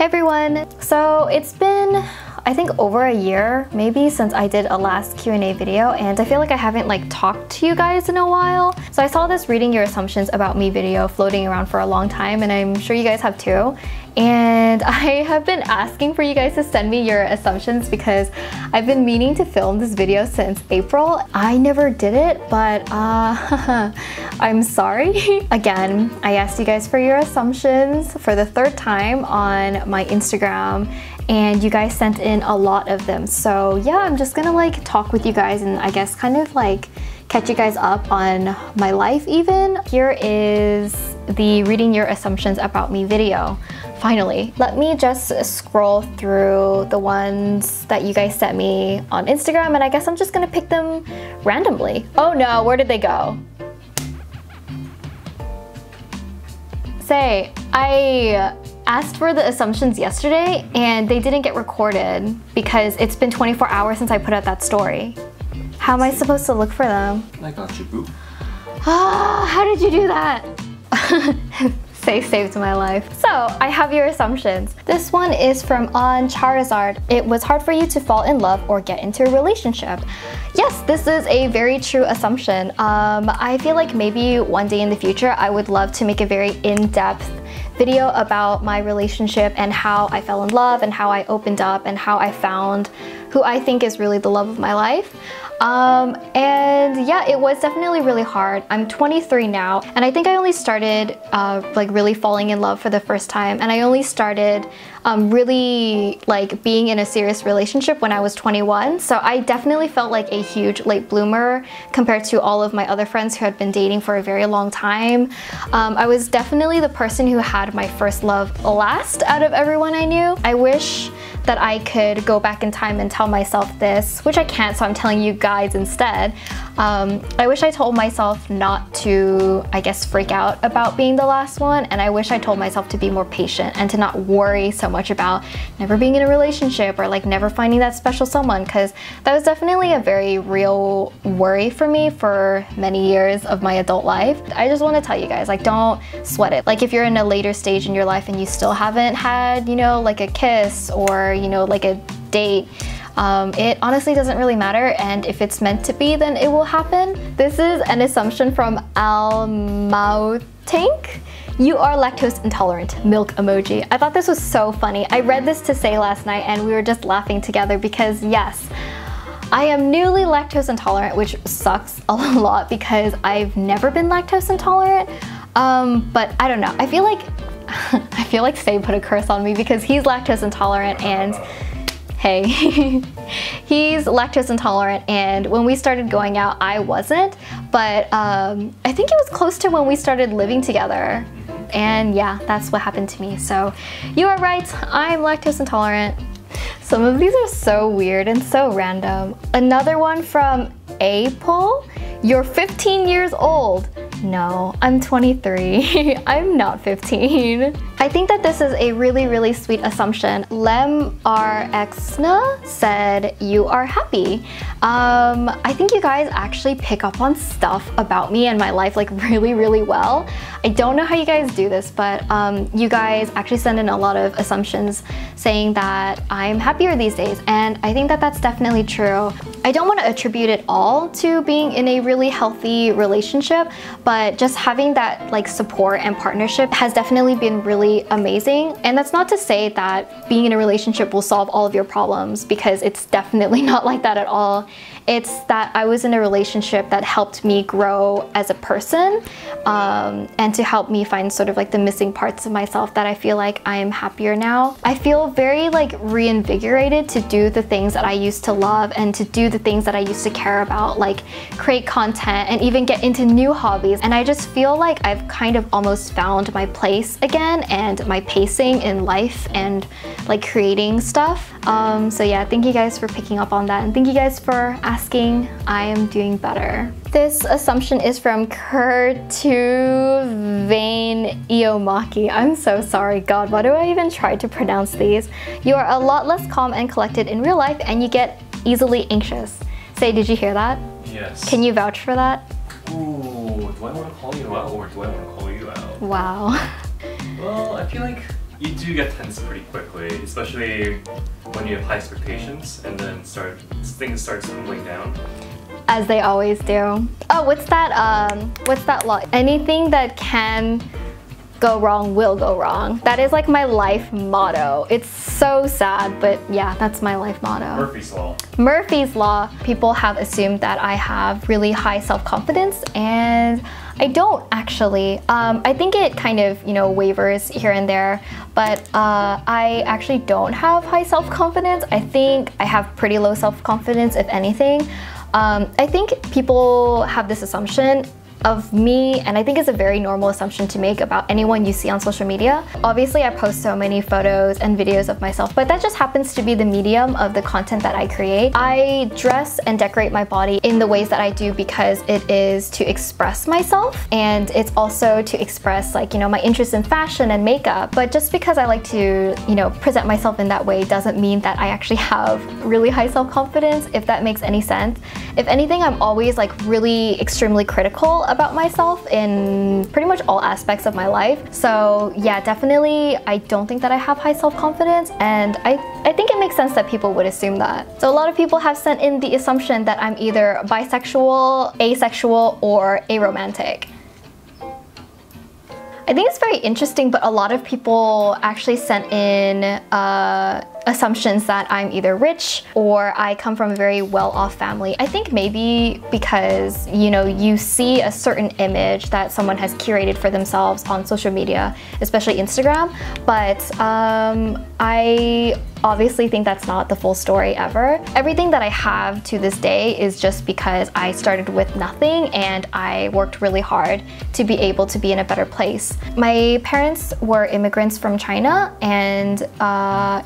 Hey everyone! So it's been, I think, over a year maybe since I did a last Q&A video, and I feel like I haven't talked to you guys in a while. So I saw this reading your assumptions about me video floating around for a long time, and I'm sure you guys have too. And I have been asking for you guys to send me your assumptions because I've been meaning to film this video since April. I never did it, but I'm sorry. Again, I asked you guys for your assumptions for the third time on my Instagram, and you guys sent in a lot of them. So yeah, I'm just gonna talk with you guys and I guess kind of catch you guys up on my life even. Here is the reading your assumptions about me video. Finally, let me just scroll through the ones that you guys sent me on Instagram, and I guess I'm just gonna pick them randomly. Oh no, where did they go? Say, I asked for the assumptions yesterday and they didn't get recorded because it's been 24 hours since I put out that story. How am I supposed to look for them? I got you, boo. Ah, how did you do that? Saved my life. So I have your assumptions. This one is from On Charizard. It was hard for you to fall in love or get into a relationship. Yes, this is a very true assumption. I feel like maybe one day in the future I would love to make a very in-depth video about my relationship and how I fell in love and how I opened up and how I found who I think is really the love of my life. And yeah, it was definitely really hard. I'm 23 now, and I think I only started really falling in love for the first time, and I only started really being in a serious relationship when I was 21. So I definitely felt like a huge late bloomer compared to all of my other friends who had been dating for a very long time. I was definitely the person who had my first love last out of everyone I knew. I wish that I could go back in time and tell myself this, which I can't, so I'm telling you guys instead. I wish I told myself not to, I guess, freak out about being the last one, and I wish I told myself to be more patient and to not worry so much about never being in a relationship or never finding that special someone, because that was definitely a very real worry for me for many years of my adult life. I just want to tell you guys, don't sweat it. If you're in a later stage in your life and you still haven't had, a kiss or a date, it honestly doesn't really matter, and if it's meant to be, then it will happen. This is an assumption from Almautank. You are lactose intolerant, milk emoji. I thought this was so funny. I read this to Say last night and we were just laughing together because yes, I am newly lactose intolerant, which sucks a lot because I've never been lactose intolerant. But I don't know, I feel like Say put a curse on me because he's lactose intolerant, and hey, he's lactose intolerant, and when we started going out, I wasn't, but I think it was close to when we started living together, and yeah, that's what happened to me. So you are right, I'm lactose intolerant. Some of these are so weird and so random. Another one from Apple. You're 15 years old. No, I'm 23. I'm not 15. I think that this is a really, really sweet assumption. LemRXna said, you are happy. I think you guys actually pick up on stuff about me and my life really, really well. I don't know how you guys do this, but you guys actually send in a lot of assumptions saying that I'm happier these days, and I think that that's definitely true. I don't want to attribute it all to being in a really healthy relationship, but just having that support and partnership has definitely been really amazing. And that's not to say that being in a relationship will solve all of your problems, because it's definitely not like that at all. It's that I was in a relationship that helped me grow as a person, and to help me find sort of the missing parts of myself that I feel like I am happier now. I feel very reinvigorated to do the things that I used to love and to do the things that I used to care about, create content and even get into new hobbies. And I just feel like I've kind of almost found my place again and my pacing in life and creating stuff. So yeah, thank you guys for picking up on that, and thank you guys for asking. I am doing better. This assumption is from Kurtuvain Iomaki. I'm so sorry, God, why do I even try to pronounce these? You are a lot less calm and collected in real life, and you get easily anxious. Say, did you hear that? Yes. Can you vouch for that? Ooh, do I want to call you out or do I want to call you out? Wow. Well, I feel like you do get tense pretty quickly, especially when you have high expectations and then things start tumbling down. As they always do. Oh, what's that law? Anything that can go wrong will go wrong. That is like my life motto. It's so sad, but yeah, that's my life motto. Murphy's Law. Murphy's Law. People have assumed that I have really high self-confidence, and I don't actually. I think it kind of, wavers here and there, but I actually don't have high self-confidence. I think I have pretty low self-confidence, if anything. I think people have this assumption of me, and I think it's a very normal assumption to make about anyone you see on social media. Obviously, I post so many photos and videos of myself, but that just happens to be the medium of the content that I create. I dress and decorate my body in the ways that I do because it is to express myself, and it's also to express my interest in fashion and makeup. But just because I like to, present myself in that way doesn't mean that I actually have really high self-confidence, if that makes any sense. If anything, I'm always really extremely critical about myself in pretty much all aspects of my life. So yeah, definitely I don't think that I have high self-confidence, and I think it makes sense that people would assume that. So a lot of people have sent in the assumption that I'm either bisexual, asexual, or aromantic. I think it's very interesting, but a lot of people actually sent in assumptions that I'm either rich or I come from a very well-off family. I think maybe because, you see a certain image that someone has curated for themselves on social media, especially Instagram, but I obviously think that's not the full story ever. Everything that I have to this day is just because I started with nothing and I worked really hard to be able to be in a better place. My parents were immigrants from China, and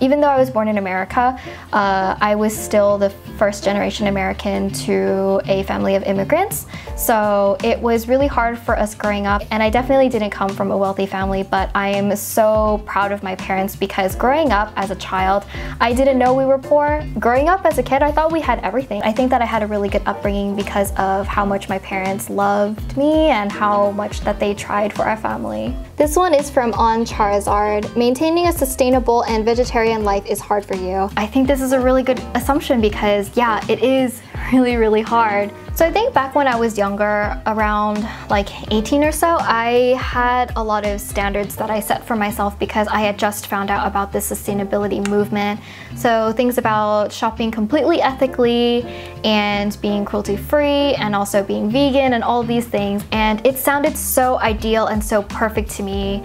even though I was born in America, I was still the first generation American to a family of immigrants. So it was really hard for us growing up, and I definitely didn't come from a wealthy family, but I am so proud of my parents because growing up as a child, I didn't know we were poor. Growing up as a kid, I thought we had everything. I think that I had a really good upbringing because of how much my parents loved me and how much that they tried for our family. This one is from On Charizard. Maintaining a sustainable and vegetarian life is hard for you. I think this is a really good assumption because yeah, it is really hard. So I think back when I was younger, around 18 or so, I had a lot of standards that I set for myself because I had just found out about this sustainability movement. So things about shopping completely ethically and being cruelty-free and also being vegan and all these things. And it sounded so ideal and so perfect to me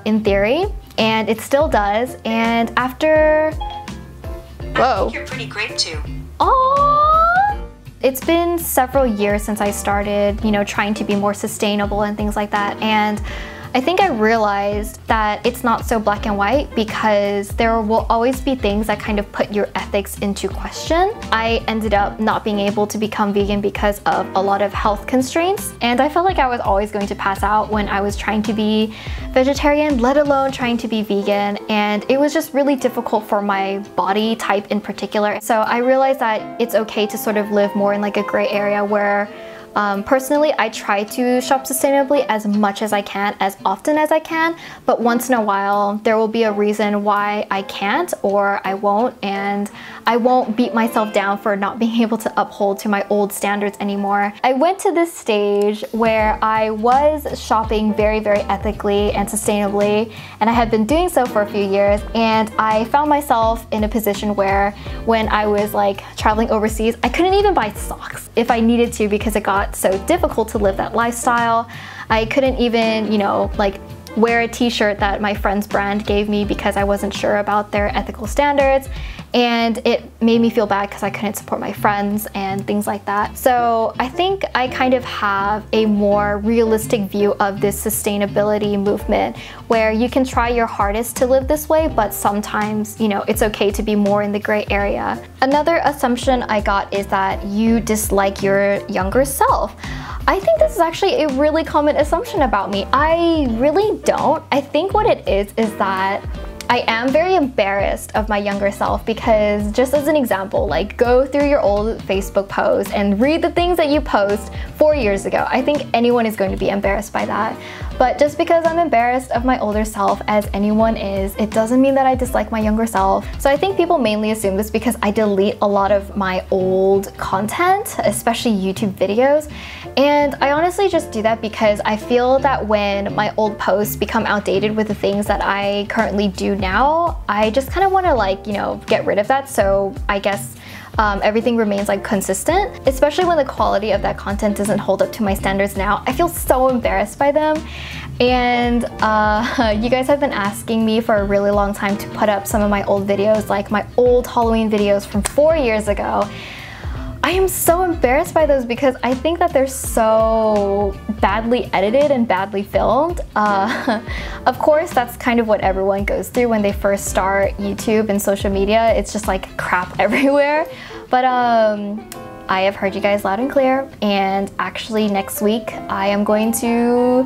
in theory, and it still does. And after... Whoa. I think you're pretty great too. Oh! It's been several years since I started, trying to be more sustainable and things like that. And I think I realized that it's not so black and white because there will always be things that kind of put your ethics into question. I ended up not being able to become vegan because of a lot of health constraints, and I felt like I was always going to pass out when I was trying to be vegetarian, let alone trying to be vegan, and it was just really difficult for my body type in particular. So I realized that it's okay to sort of live more in a gray area where personally, I try to shop sustainably as much as I can, as often as I can, but once in a while there will be a reason why I can't or I won't, and I won't beat myself down for not being able to uphold to my old standards anymore. I went to this stage where I was shopping very ethically and sustainably, and I had been doing so for a few years, and I found myself in a position where when I was traveling overseas, I couldn't even buy socks if I needed to because it got so difficult to live that lifestyle. I couldn't even, wear a t-shirt that my friend's brand gave me because I wasn't sure about their ethical standards, and it made me feel bad because I couldn't support my friends and things like that. So I think I kind of have a more realistic view of this sustainability movement where you can try your hardest to live this way, but sometimes, it's okay to be more in the gray area. Another assumption I got is that you dislike your younger self. I think this is actually a really common assumption about me. I really don't. I think what it is that I am very embarrassed of my younger self because, just as an example, like go through your old Facebook posts and read the things that you post 4 years ago. I think anyone is going to be embarrassed by that. But just because I'm embarrassed of my older self, as anyone is, it doesn't mean that I dislike my younger self. So I think people mainly assume this because I delete a lot of my old content, especially YouTube videos. And I honestly just do that because I feel that when my old posts become outdated with the things that I currently do now, I just kind of want to, like, you know, get rid of that. So I guess everything remains like consistent, especially when the quality of that content doesn't hold up to my standards now. I feel so embarrassed by them. And you guys have been asking me for a really long time to put up some of my old videos, like my old Halloween videos from 4 years ago. I am so embarrassed by those because I think that they're so badly edited and badly filmed. Of course, that's kind of what everyone goes through when they first start YouTube and social media. It's just like crap everywhere. But I have heard you guys loud and clear, and actually next week I am going to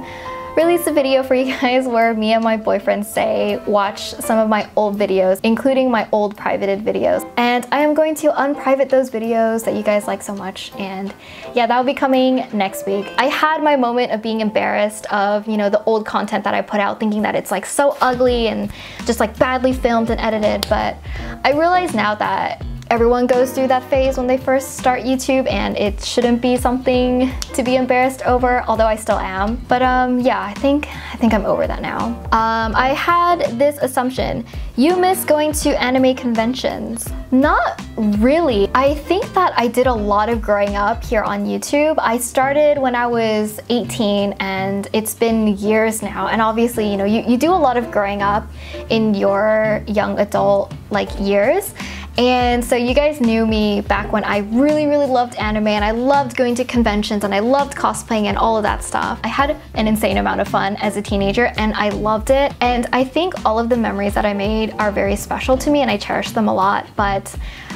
release a video for you guys where me and my boyfriend say watch some of my old videos, including my old privated videos. And I am going to unprivate those videos that you guys like so much. And yeah, that will be coming next week. I had my moment of being embarrassed of, you know, the old content that I put out, thinking that it's like so ugly and just like badly filmed and edited. But I realize now that everyone goes through that phase when they first start YouTube, and it shouldn't be something to be embarrassed over, although I still am. But yeah, I think I'm over that now. I had this assumption: you miss going to anime conventions. Not really. I think that I did a lot of growing up here on YouTube. I started when I was 18 and it's been years now. And obviously, you know, you do a lot of growing up in your young adult like years. And so you guys knew me back when I really loved anime, and I loved going to conventions, and I loved cosplaying and all of that stuff. I had an insane amount of fun as a teenager and I loved it. And I think all of the memories that I made are very special to me and I cherish them a lot. But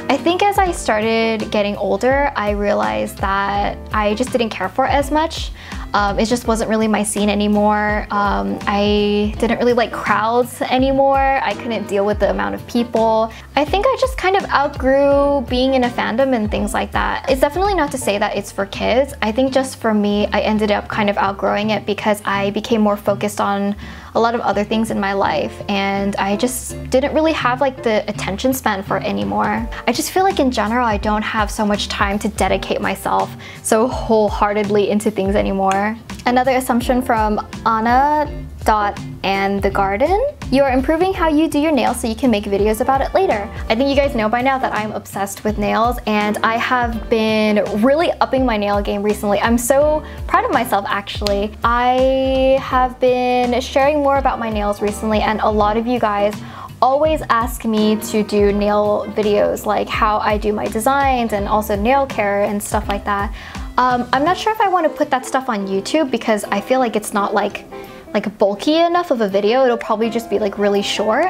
I think as I started getting older, I realized that I just didn't care for it as much. It just wasn't really my scene anymore. I didn't really like crowds anymore. I couldn't deal with the amount of people. I think I just kind of outgrew being in a fandom and things like that. It's definitely not to say that it's for kids. I think just for me, I ended up kind of outgrowing it because I became more focused on a lot of other things in my life, and I just didn't really have like the attention span for it anymore. I just feel like in general I don't have so much time to dedicate myself so wholeheartedly into things anymore. Another assumption from Anna.andthegarden: you are improving how you do your nails so you can make videos about it later. I think you guys know by now that I'm obsessed with nails, and I have been really upping my nail game recently. I'm so proud of myself actually. I have been sharing more about my nails recently, and a lot of you guys always ask me to do nail videos, like how I do my designs and also nail care and stuff like that. I'm not sure if I want to put that stuff on YouTube because I feel like it's not like bulky enough of a video. It'll probably just be like really short.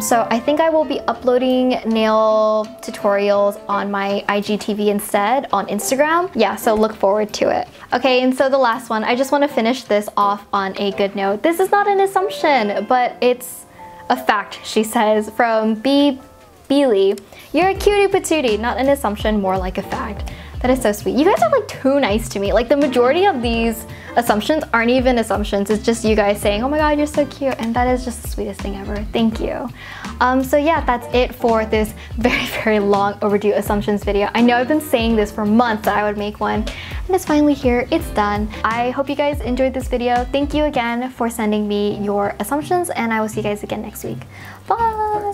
So I think I will be uploading nail tutorials on my IGTV instead on Instagram. Yeah, so look forward to it. Okay, and so the last one, I just want to finish this off on a good note. This is not an assumption, but it's a fact, she says, from B. Beely. You're a cutie patootie, not an assumption, more like a fact. That is so sweet. You guys are like too nice to me. Like the majority of these assumptions aren't even assumptions. It's just you guys saying, oh my god, you're so cute. And that is just the sweetest thing ever. Thank you. So yeah, that's it for this very long overdue assumptions video. I know I've been saying this for months that I would make one, and it's finally here. It's done. I hope you guys enjoyed this video. Thank you again for sending me your assumptions, and I will see you guys again next week. Bye!